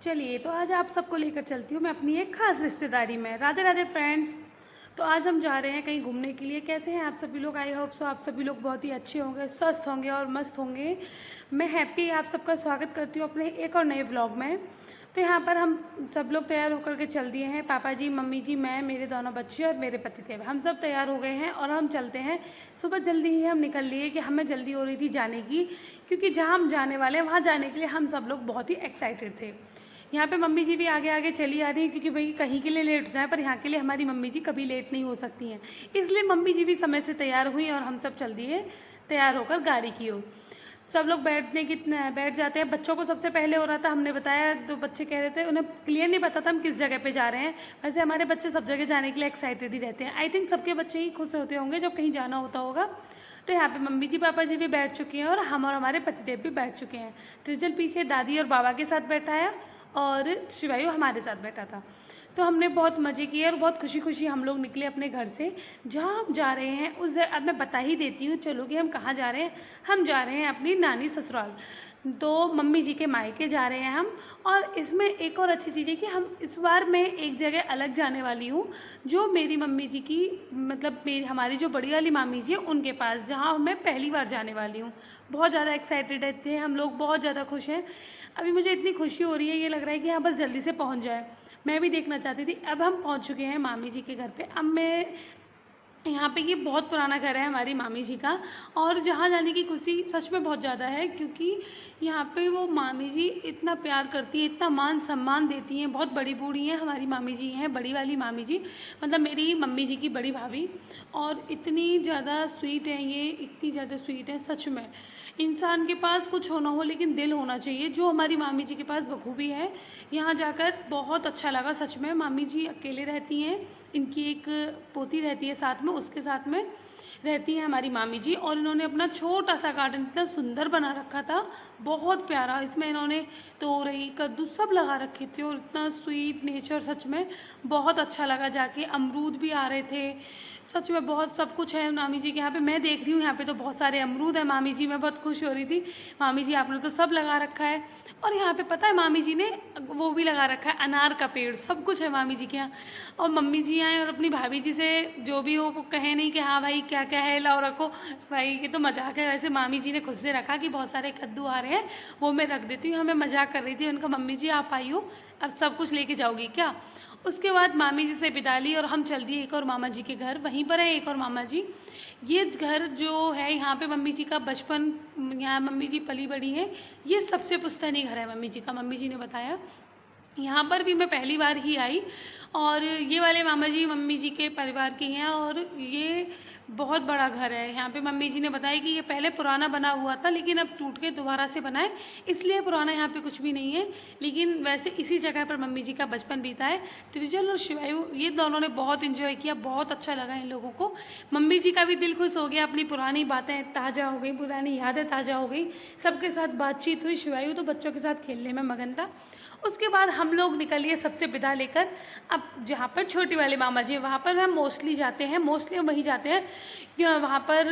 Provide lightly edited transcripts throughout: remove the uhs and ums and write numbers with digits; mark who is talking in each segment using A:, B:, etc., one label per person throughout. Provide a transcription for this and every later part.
A: चलिए, तो आज आप सबको लेकर चलती हूँ मैं अपनी एक ख़ास रिश्तेदारी में। राधे राधे फ्रेंड्स। तो आज हम जा रहे हैं कहीं घूमने के लिए। कैसे हैं आप सभी लोग? आई होप सो आप सभी लोग बहुत ही अच्छे होंगे, स्वस्थ होंगे और मस्त होंगे। मैं हैप्पी आप सबका स्वागत करती हूँ अपने एक और नए व्लॉग में। तो यहाँ पर हम सब लोग तैयार होकर के चल दिए हैं। पापा जी, मम्मी जी, मैं, मेरे दोनों बच्चे और मेरे पतिदेव, हम सब तैयार हो गए हैं और हम चलते हैं। सुबह जल्दी ही हम निकल लिए कि हमें जल्दी हो रही थी जाने की, क्योंकि जहाँ हम जाने वाले हैं वहाँ जाने के लिए हम सब लोग बहुत ही एक्साइटेड थे। यहाँ पे मम्मी जी भी आगे आगे चली आ रही हैं, क्योंकि भाई कहीं के लिए लेट जाए पर यहाँ के लिए हमारी मम्मी जी कभी लेट नहीं हो सकती हैं। इसलिए मम्मी जी भी समय से तैयार हुई और हम सब चल दिए तैयार होकर गाड़ी की ओर। सब लोग बैठ जाते हैं। बच्चों को सबसे पहले हो रहा था, हमने बताया तो बच्चे कह रहे थे, उन्हें क्लियर नहीं पता था हम किस जगह पे जा रहे हैं। वैसे हमारे बच्चे सब जगह जाने के लिए एक्साइटेड ही रहते हैं। आई थिंक सबके बच्चे ही खुश होते होंगे जब कहीं जाना होता होगा। तो यहाँ पे मम्मी जी पापा जी भी बैठ चुके हैं और हम और हमारे पतिदेव भी बैठ चुके हैं। त्रिजल पीछे दादी और बाबा के साथ बैठा है और शिवायु हमारे साथ बैठा था। तो हमने बहुत मज़े किए और बहुत खुशी खुशी हम लोग निकले अपने घर से। जहाँ हम जा रहे हैं उस अब मैं बता ही देती हूँ, चलो कि हम कहाँ जा रहे हैं। हम जा रहे हैं अपनी नानी ससुराल, तो मम्मी जी के मायके जा रहे हैं हम। और इसमें एक और अच्छी चीज़ है कि हम इस बार मैं एक जगह अलग जाने वाली हूँ, जो मेरी मम्मी जी की मतलब मेरी हमारी जो बड़ी वाली मामी जी है उनके पास, जहाँ मैं पहली बार जाने वाली हूँ। बहुत ज़्यादा एक्साइटेड थे हम लोग, बहुत ज़्यादा खुश हैं। अभी मुझे इतनी खुशी हो रही है, ये लग रहा है कि यहाँ बस जल्दी से पहुँच जाए। मैं भी देखना चाहती थी। अब हम पहुँच चुके हैं मामी जी के घर पे। अब मैं यहाँ पे, ये बहुत पुराना घर है हमारी मामी जी का, और जहाँ जाने की खुशी सच में बहुत ज़्यादा है, क्योंकि यहाँ पे वो मामी जी इतना प्यार करती हैं, इतना मान सम्मान देती हैं। बहुत बड़ी बूढ़ी हैं हमारी मामी जी, हैं बड़ी वाली मामी जी, मतलब मेरी मम्मी जी की बड़ी भाभी। और इतनी ज़्यादा स्वीट हैं ये, इतनी ज़्यादा स्वीट हैं सच में। इंसान के पास कुछ हो ना हो लेकिन दिल होना चाहिए, जो हमारी मामी जी के पास बखूबी है। यहाँ जाकर बहुत अच्छा लगा सच में। मामी जी अकेले रहती हैं, इनकी एक पोती रहती है साथ में, उसके साथ में रहती हैं हमारी मामी जी। और इन्होंने अपना छोटा सा गार्डन इतना सुंदर बना रखा था, बहुत प्यारा। इसमें इन्होंने तोरई कद्दू सब लगा रखे थे और इतना स्वीट नेचर, सच में बहुत अच्छा लगा जाके। अमरूद भी आ रहे थे, सच में बहुत सब कुछ है मामी जी के यहाँ पे। मैं देख रही हूँ यहाँ पे तो बहुत सारे अमरूद है मामी जी, मैं बहुत खुश हो रही थी। मामी जी आपने तो सब लगा रखा है। और यहाँ पे पता है मामी जी ने वो भी लगा रखा है, अनार का पेड़, सब कुछ है मामी जी के यहाँ। और मम्मी जी आए और अपनी भाभी जी से जो भी हो वो कहे नहीं कि हाँ भाई क्या क्या है लाओ रखो, भाई ये तो मजाक है। वैसे मामी जी ने खुद से रखा कि बहुत सारे कद्दू आ रहे हैं, वो मैं रख देती हूँ। हमें मजाक कर रही थी, उनका मम्मी जी आप आई हो, अब सब कुछ लेके जाओगी क्या। उसके बाद मामी जी से विदा ली और हम चल दिए एक और मामा जी के घर। वहीं पर है एक और मामा जी। ये घर जो है यहाँ पे मम्मी जी का बचपन, यहाँ मम्मी जी पली बड़ी हैं। ये सबसे पुश्तैनी घर है मम्मी जी का, मम्मी जी ने बताया। यहाँ पर भी मैं पहली बार ही आई। और ये वाले मामा जी मम्मी जी के परिवार के हैं और ये बहुत बड़ा घर है। यहाँ पे मम्मी जी ने बताया कि ये पहले पुराना बना हुआ था लेकिन अब टूट के दोबारा से बना है, इसलिए पुराना यहाँ पे कुछ भी नहीं है। लेकिन वैसे इसी जगह पर मम्मी जी का बचपन बीता है। त्रिजल और शिवायु ये दोनों ने बहुत इन्जॉय किया, बहुत अच्छा लगा इन लोगों को। मम्मी जी का भी दिल खुश हो गया, अपनी पुरानी बातें ताज़ा हो गई, पुरानी यादें ताज़ा हो गई, सबके साथ बातचीत हुई। शिवायु तो बच्चों के साथ खेलने में मगन था। उसके बाद हम लोग निकलिए सबसे विदा लेकर। अब जहाँ पर छोटी वाले मामा जी वहाँ पर हम मोस्टली जाते हैं, मोस्टली हम वहीं जाते हैं कि वहाँ पर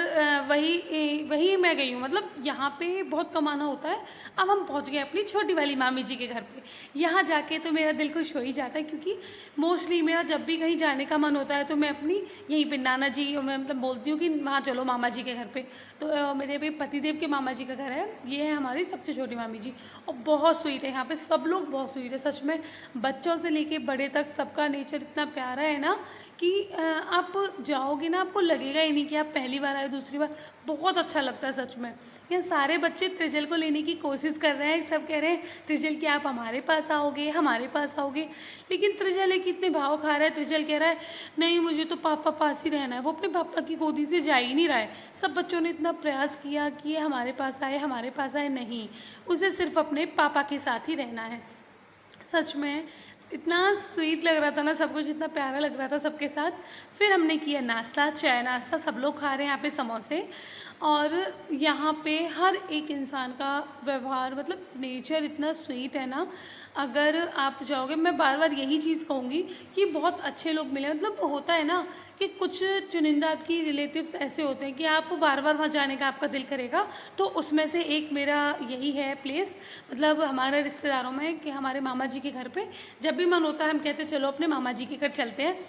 A: वही मैं गई हूँ, मतलब यहाँ पे बहुत कम आना होता है। अब हम पहुँच गए अपनी छोटी वाली मामी जी के घर पे। यहाँ जाके तो मेरा दिल खुश हो ही जाता है, क्योंकि मोस्टली मेरा जब भी कहीं जाने का मन होता है तो मैं अपनी यहीं पे नाना जी, मैं मतलब बोलती हूँ कि वहाँ चलो मामा जी के घर पे। तो मेरे भी पतिदेव के मामा जी का घर है, ये है हमारी सबसे छोटी मामी जी। और बहुत स्वीट है यहाँ पे, सब लोग बहुत स्वीट है सच में। बच्चों से लेके बड़े तक सबका नेचर इतना प्यारा है ना कि आप जाओगे ना आपको लगेगा ही नहीं कि आप पहली बार आए, दूसरी बार। बहुत अच्छा लगता है सच में। ये सारे बच्चे त्रिजल को लेने की कोशिश कर रहे हैं, सब कह रहे हैं त्रिजल कि आप हमारे पास आओगे, हमारे पास आओगे। लेकिन त्रिजल एक इतने भाव खा रहा है, त्रिजल कह रहा है नहीं मुझे तो पापा पास ही रहना है, वो अपने पापा की गोदी से जा ही नहीं रहा है। सब बच्चों ने इतना प्रयास किया कि ये हमारे पास आए, हमारे पास आए, नहीं, उसे सिर्फ अपने पापा के साथ ही रहना है। सच में इतना स्वीट लग रहा था ना सब कुछ, इतना प्यारा लग रहा था सबके साथ। फिर हमने किया नाश्ता, चाय नाश्ता, सब लोग खा रहे हैं यहाँ पे समोसे। और यहाँ पे हर एक इंसान का व्यवहार मतलब नेचर इतना स्वीट है ना। अगर आप जाओगे, मैं बार बार यही चीज़ कहूँगी कि बहुत अच्छे लोग मिले। मतलब होता है ना कि कुछ चुनिंदा आपकी रिलेटिव्स ऐसे होते हैं कि आप बार बार वहाँ जाने का आपका दिल करेगा। तो उसमें से एक मेरा यही है प्लेस। मतलब हमारे रिश्तेदारों में कि हमारे मामा जी के घर पे जब भी मन होता है हम कहते हैं चलो अपने मामा जी के घर चलते हैं।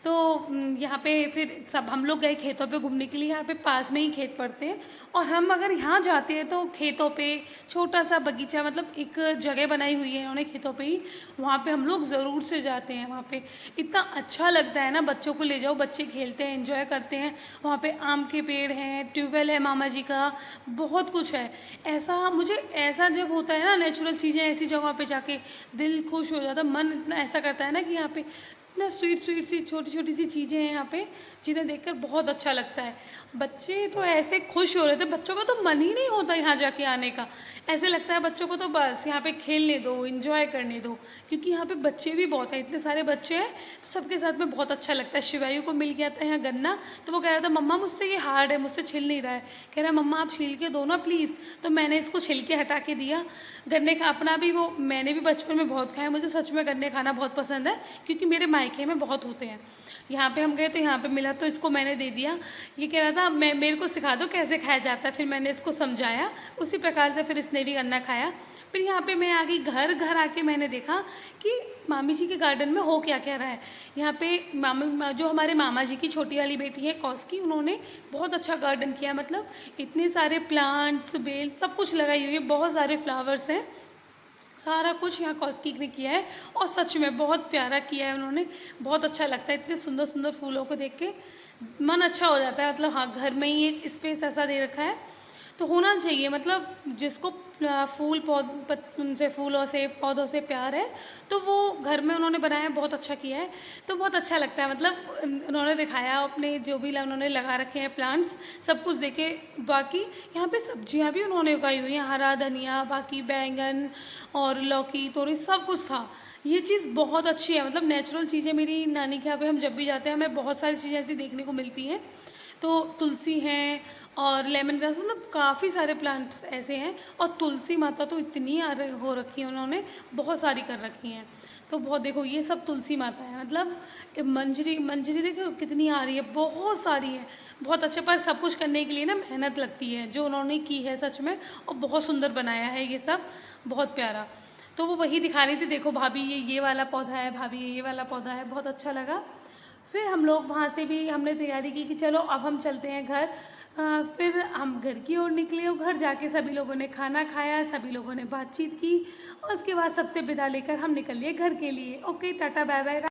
A: तो यहाँ पे फिर सब हम लोग गए खेतों पे घूमने के लिए। यहाँ पे पास में ही खेत पड़ते हैं और हम अगर यहाँ जाते हैं तो खेतों पे छोटा सा बगीचा, मतलब एक जगह बनाई हुई है इन्होंने खेतों पे ही, वहाँ पे हम लोग ज़रूर से जाते हैं। वहाँ पे इतना अच्छा लगता है ना, बच्चों को ले जाओ, बच्चे खेलते हैं, एंजॉय करते हैं। वहाँ पे आम के पेड़ हैं, ट्यूबवेल है मामा जी का, बहुत कुछ है। ऐसा मुझे ऐसा जब होता है ना नेचुरल चीज़ें ऐसी जगहों पे जाके दिल खुश हो जाता है, मन इतना ऐसा करता है ना कि यहाँ पे इतना स्वीट स्वीट सी छोटी छोटी सी चीज़ें हैं यहाँ पे जिन्हें देखकर बहुत अच्छा लगता है। बच्चे तो ऐसे खुश हो रहे थे, बच्चों का तो मन ही नहीं होता यहाँ जाके आने का। ऐसे लगता है बच्चों को तो बस यहाँ पे खेलने दो, एंजॉय करने दो, क्योंकि यहाँ पे बच्चे भी बहुत हैं, इतने सारे बच्चे हैं तो सबके साथ में बहुत अच्छा लगता है। शिवायु को मिल गया था यहाँ गन्ना, तो वो कह रहा था मम्मा मुझसे ये हार्ड है, मुझसे छिल नहीं रहा है। कह रहा है मम्मा आप छील के दो ना प्लीज़। तो मैंने इसको छिल के हटा के दिया। गन्ने का अपना भी वो मैंने भी बचपन में बहुत खाया, मुझे सच में गन्ने खाना बहुत पसंद है क्योंकि मेरे मायके में बहुत होते हैं। यहाँ पे हम गए तो यहाँ पे मिला तो इसको मैंने दे दिया। ये कह रहा था मैं मेरे को सिखा दो कैसे खाया जाता है, फिर मैंने इसको समझाया, उसी प्रकार से फिर इसने भी गन्ना खाया। फिर यहाँ पे मैं आ गई घर, घर आके मैंने देखा कि मामी जी के गार्डन में हो क्या क्या रहा है। यहाँ पे जो हमारे मामा जी की छोटी वाली बेटी है कौस की, उन्होंने बहुत अच्छा गार्डन किया। मतलब इतने सारे प्लांट्स, बेल, सब कुछ लगाई हुई है, बहुत सारे फ्लावर्स हैं, सारा कुछ यहाँ कौस्की ने किया है और सच में बहुत प्यारा किया है उन्होंने। बहुत अच्छा लगता है इतने सुंदर सुंदर फूलों को देख के, मन अच्छा हो जाता है। मतलब हाँ, घर में ही एक स्पेस ऐसा दे रखा है तो होना चाहिए। मतलब जिसको फूल उनसे फूलों से पौधों से प्यार है तो वो घर में उन्होंने बनाया, बहुत अच्छा किया है। तो बहुत अच्छा लगता है। मतलब उन्होंने दिखाया अपने जो भी उन्होंने लगा रखे हैं प्लांट्स, सब कुछ देखे। बाकी यहाँ पे सब्जियाँ भी उन्होंने उगाई हुई हैं, हरा धनिया, बाकी बैंगन और लौकी, तोरी, सब कुछ था। ये चीज़ बहुत अच्छी है। मतलब नेचुरल चीज़ें मेरी नानी के यहाँ पे हम जब भी जाते हैं हमें बहुत सारी चीज़ें ऐसी देखने को मिलती हैं। तो तुलसी हैं और लेमन ग्रास, मतलब काफ़ी सारे प्लांट्स ऐसे हैं। और तुलसी माता तो इतनी हो रखी है उन्होंने, बहुत सारी कर रखी हैं। तो बहुत देखो ये सब तुलसी माता है। मतलब ये मंजरी मंजरी देखो कितनी आ रही है, बहुत सारी है। बहुत अच्छा, पर सब कुछ करने के लिए ना मेहनत लगती है जो उन्होंने की है सच में, और बहुत सुंदर बनाया है ये सब, बहुत प्यारा। तो वो वही दिखा रही थी, देखो भाभी ये वाला पौधा है, भाभी ये वाला पौधा है, बहुत अच्छा लगा। फिर हम लोग वहाँ से भी हमने तैयारी की कि चलो अब हम चलते हैं घर। फिर हम घर की ओर निकले और घर जाके सभी लोगों ने खाना खाया, सभी लोगों ने बातचीत की और उसके बाद सबसे विदा लेकर हम निकल लिए घर के लिए। Okay, tata bye bye.